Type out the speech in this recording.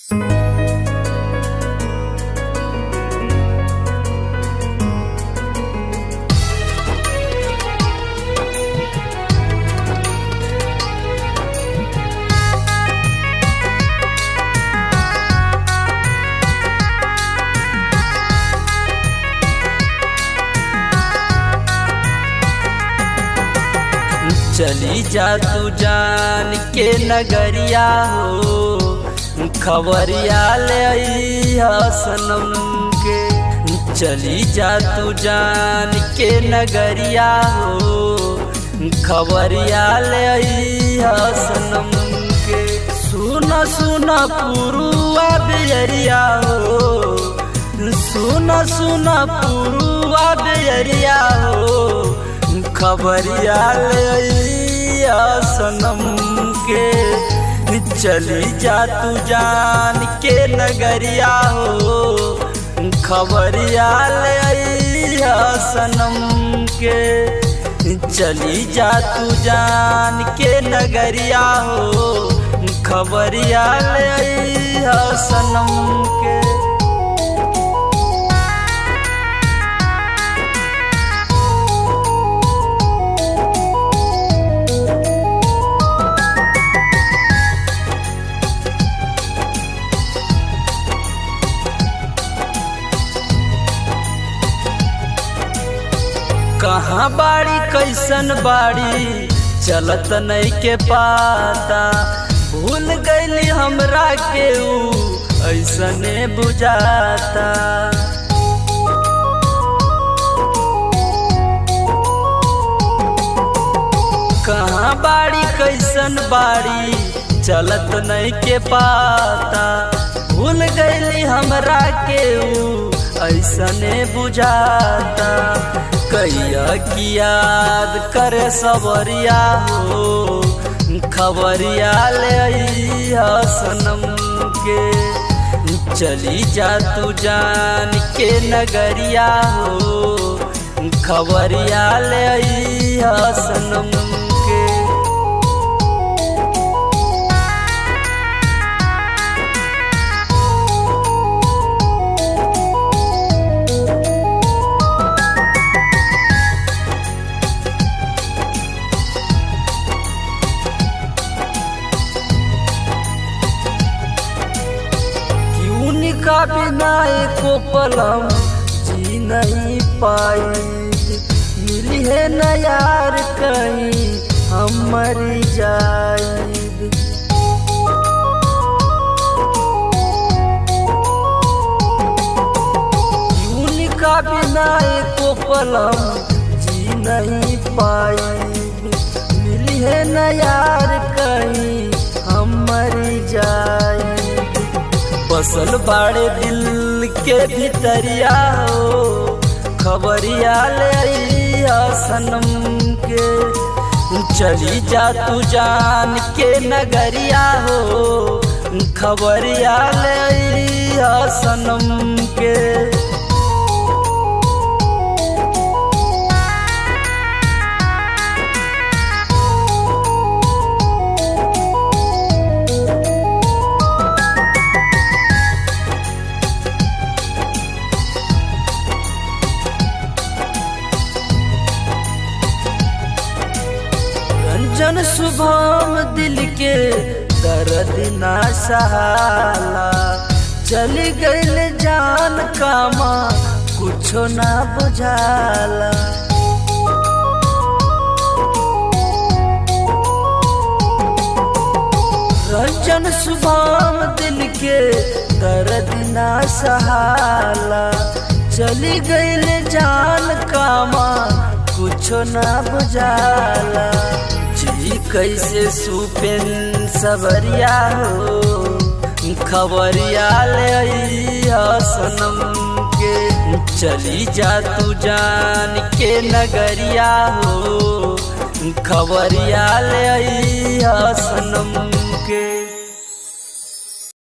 चली जा तू जान के नगरिया हो, खबरिया ले अइहा सनम के। चली जा तू जान के नगरिया हो, खबरिया ले अइहा सनम के। सुना सुना पुरुआ बेरिया हो, सुना सुना पुरुआ बेरिया हो, खबरिया ले अइहा सनम के। चली जा तू जान के नगरिया हो, खबरिया ले अइहा सनम के। चली जा तू जान के नगरिया हो, खबरिया ले अइहा सनम के। कहाँ बाड़ी कैसन बाड़ी चलत नहीं के पाता। भूल गईली हमरा के ऊ ऐसने बुझाता। कहाँ बाड़ी कैसन बाड़ी चलत नहीं के पाता। भूल गईली हमरा के ऊ ऐसने बुझाता। कैया की याद करे सबरिया हो, खबरिया ले अइहा सनम के। चली जा तू जान के नगरिया हो, खबरिया ले अइहा सनम के। का बिना एको पलम जी नहीं पाई। मिली है न यार कहीं हम मरी जाएब। का बिना एको पलम जी नहीं पाई। मिली है न यार कहीं हम मरी जाएब। बसल बाड़े दिल के भीतरिया हो, खबरिया ले अइहा सनम के। चली जा तू जान के नगरिया हो, खबरिया ले अइहा सनम के। जन शुभम दिल के दर्द ना सहाला। चली गईल जान कामा कुछो ना बुझाला। रंजन शुभम दिल के दर्द ना सहाला। चली गईल जान कामा कुछो ना बुझाला। जी कैसे सुपेन सबरिया हो, खबरिया ले अइहा सनम के। चली जा तू जान के नगरिया हो, खबरिया ले अइहा सनम के।